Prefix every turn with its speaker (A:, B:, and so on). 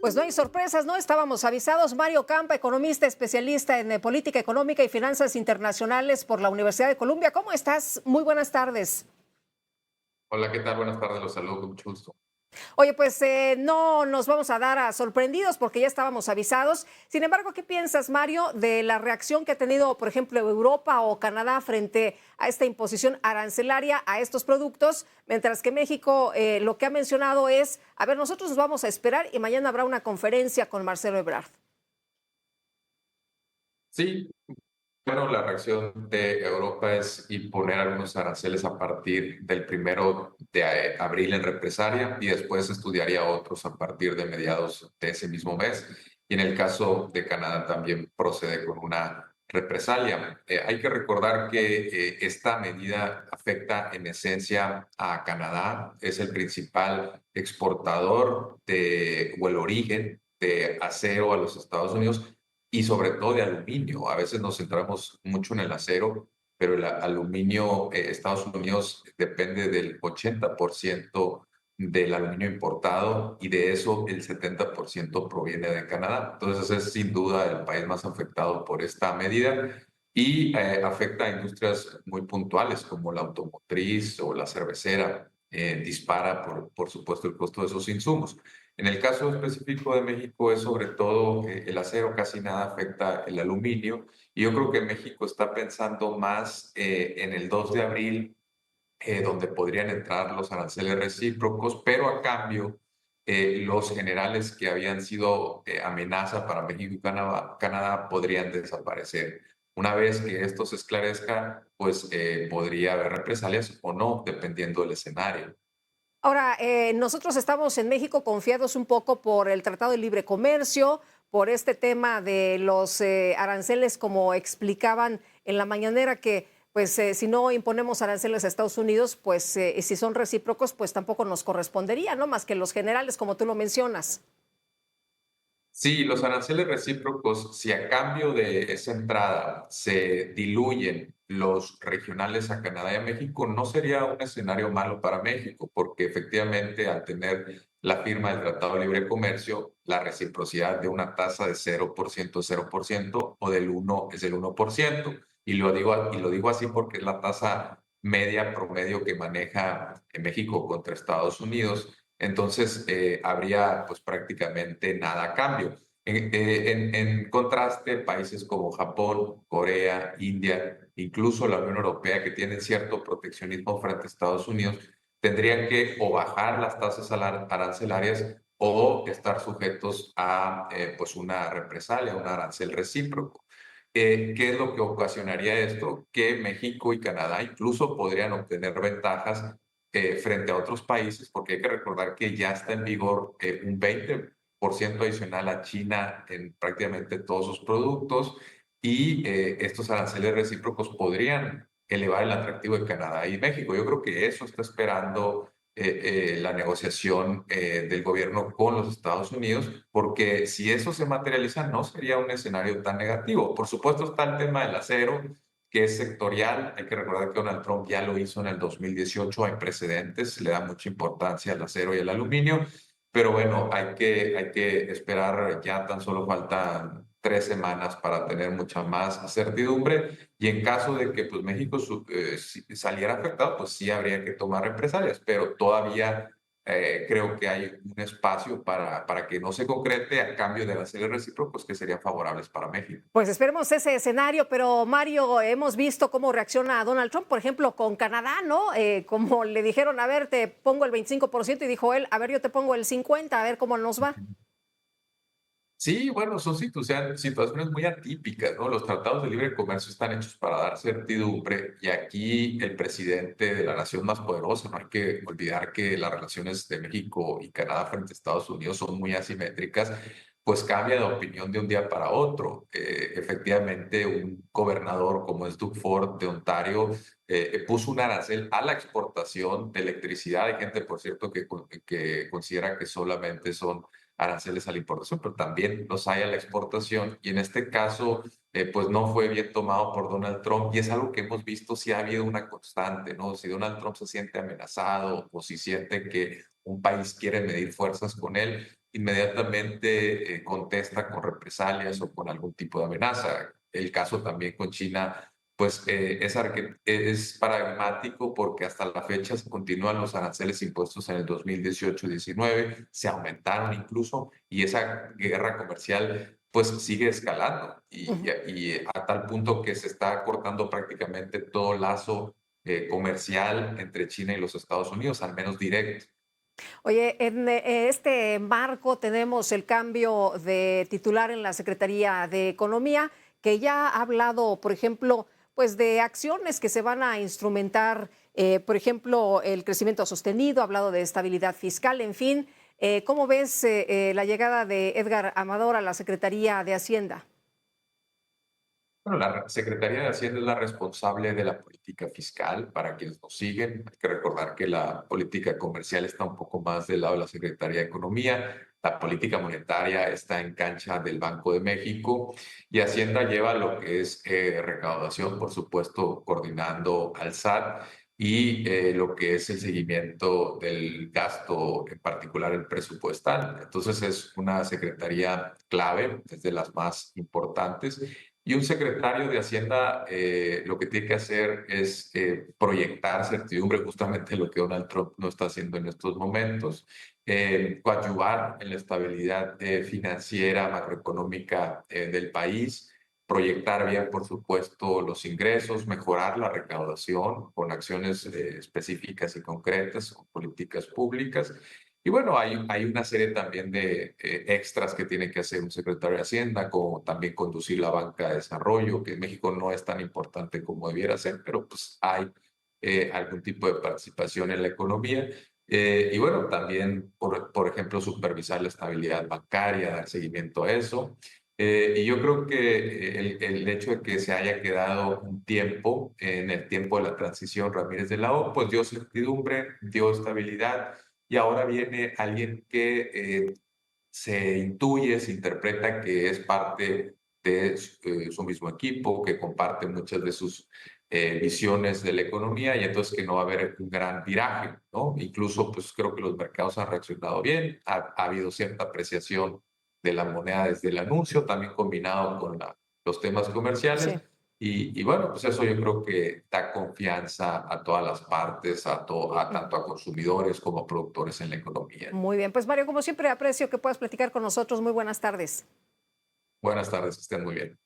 A: Pues no hay sorpresas, ¿no? Estábamos avisados. Mario Campa, economista especialista en política económica y finanzas internacionales por la Universidad de Columbia. ¿Cómo estás? Muy buenas tardes.
B: Hola, ¿qué tal? Buenas tardes, los saludo con mucho gusto.
A: Oye, pues no nos vamos a dar a sorprendidos porque ya estábamos avisados. Sin embargo, ¿qué piensas, Mario, de la reacción que ha tenido, por ejemplo, Europa o Canadá frente a esta imposición arancelaria a estos productos? Mientras que México lo que ha mencionado es, a ver, nosotros nos vamos a esperar y mañana habrá una conferencia con Marcelo Ebrard.
B: Sí, bueno, la reacción de Europa es imponer algunos aranceles a partir del 1 de abril en represalia y después estudiaría otros a partir de mediados de ese mismo mes. Y en el caso de Canadá también procede con una represalia. Hay que recordar que esta medida afecta en esencia a Canadá. Es el principal exportador o el origen de acero a los Estados Unidos y sobre todo de aluminio. A veces nos centramos mucho en el acero, pero el aluminio, Estados Unidos depende del 80% del aluminio importado y de eso el 70% proviene de Canadá. Entonces es sin duda el país más afectado por esta medida y afecta a industrias muy puntuales como la automotriz o la cervecera. Dispara, por supuesto, el costo de esos insumos. En el caso específico de México es sobre todo el acero, casi nada afecta el aluminio. Y yo creo que México está pensando más en el 2 de abril, donde podrían entrar los aranceles recíprocos, pero a cambio los generales que habían sido amenaza para México y Canadá podrían desaparecer. Una vez que esto se esclarezca, pues podría haber represalias o no, dependiendo del escenario.
A: Ahora, nosotros estamos en México confiados un poco por el Tratado de Libre Comercio, por este tema de los aranceles, como explicaban en la mañanera, que pues si no imponemos aranceles a Estados Unidos, pues si son recíprocos, pues tampoco nos correspondería, ¿no? Más que los generales, como tú lo mencionas.
B: Sí, los aranceles recíprocos, si a cambio de esa entrada se diluyen los regionales a Canadá y a México, no sería un escenario malo para México, porque efectivamente al tener la firma del Tratado de Libre Comercio, la reciprocidad de una tasa de 0% es 0% o del 1 es del 1%. Y lo digo así porque es la tasa media promedio que maneja México contra Estados Unidos. Entonces, habría pues prácticamente nada a cambio. En contraste, países como Japón, Corea, India, incluso la Unión Europea, que tienen cierto proteccionismo frente a Estados Unidos, tendrían que o bajar las tasas arancelarias o estar sujetos a pues una represalia, un arancel recíproco. ¿Qué es lo que ocasionaría esto? Que México y Canadá incluso podrían obtener ventajas frente a otros países, porque hay que recordar que ya está en vigor un 20% adicional a China en prácticamente todos sus productos y estos aranceles recíprocos podrían elevar el atractivo de Canadá y México. Yo creo que eso está esperando la negociación del gobierno con los Estados Unidos, porque si eso se materializa no sería un escenario tan negativo. Por supuesto está el tema del acero, que es sectorial. Hay que recordar que Donald Trump ya lo hizo en el 2018, hay precedentes, le da mucha importancia al acero y al aluminio, pero bueno, hay que esperar, ya tan solo faltan 3 semanas para tener mucha más certidumbre y en caso de que pues, México saliera afectado, pues sí habría que tomar represalias, pero todavía creo que hay un espacio para que no se concrete a cambio de aranceles recíprocos que serían favorables para México.
A: Pues esperemos ese escenario, pero Mario, hemos visto cómo reacciona Donald Trump, por ejemplo, con Canadá, ¿no? Como le dijeron, a ver, te pongo el 25% y dijo él, a ver, yo te pongo el 50%, a ver cómo nos va.
B: Sí, bueno, son situaciones muy atípicas, ¿no? Los tratados de libre comercio están hechos para dar certidumbre y aquí el presidente de la nación más poderosa, no hay que olvidar que las relaciones de México y Canadá frente a Estados Unidos son muy asimétricas, pues cambia de opinión de un día para otro. Efectivamente, un gobernador como es Doug Ford de Ontario puso un arancel a la exportación de electricidad. Hay gente, por cierto, que considera que solamente son aranceles a la importación, pero también los hay a la exportación. Y en este caso, pues no fue bien tomado por Donald Trump. Y es algo que hemos visto si ha habido una constante, ¿no? Si Donald Trump se siente amenazado o si siente que un país quiere medir fuerzas con él, inmediatamente contesta con represalias o con algún tipo de amenaza. El caso también con China, pues es paradigmático porque hasta la fecha se continúan los aranceles impuestos en el 2018-19, se aumentaron incluso y esa guerra comercial pues sigue escalando
A: Ujú.
B: y a tal punto que se está cortando prácticamente todo lazo comercial entre China y los Estados Unidos, al menos directo.
A: Oye, en este marco tenemos el cambio de titular en la Secretaría de Economía, que ya ha hablado, por ejemplo, pues de acciones que se van a instrumentar, por ejemplo, el crecimiento sostenido, ha hablado de estabilidad fiscal, en fin. ¿Cómo ves la llegada de Edgar Amador a la Secretaría de Hacienda?
B: Bueno, la Secretaría de Hacienda es la responsable de la política fiscal. Para quienes nos siguen, hay que recordar que la política comercial está un poco más del lado de la Secretaría de Economía. La política monetaria está en cancha del Banco de México y Hacienda lleva lo que es recaudación, por supuesto, coordinando al SAT y lo que es el seguimiento del gasto, en particular el presupuestal. Entonces es una secretaría clave, es de las más importantes y un secretario de Hacienda lo que tiene que hacer es proyectar certidumbre, justamente lo que Donald Trump no está haciendo en estos momentos, coadyuvar en la estabilidad financiera, macroeconómica del país, proyectar bien, por supuesto, los ingresos, mejorar la recaudación con acciones específicas y concretas, con políticas públicas y bueno, hay una serie también de extras que tiene que hacer un secretario de Hacienda, como también conducir la banca de desarrollo, que en México no es tan importante como debiera ser, pero pues hay algún tipo de participación en la economía. Y bueno, también, por ejemplo, supervisar la estabilidad bancaria, dar seguimiento a eso. Y yo creo que el hecho de que se haya quedado un tiempo, en el tiempo de la transición Ramírez de la O, pues dio certidumbre, dio estabilidad y ahora viene alguien que se intuye, se interpreta que es parte de su mismo equipo, que comparte muchas de sus visiones de la economía y entonces que no va a haber un gran viraje, ¿no? Incluso, pues creo que los mercados han reaccionado bien, ha habido cierta apreciación de la moneda desde el anuncio, también combinado con los temas comerciales.
A: Sí.
B: Y bueno, pues eso yo creo que da confianza a todas las partes, tanto a consumidores como a productores en la economía.
A: Muy bien, pues Mario, como siempre, aprecio que puedas platicar con nosotros. Muy buenas tardes.
B: Buenas tardes, que estén muy bien.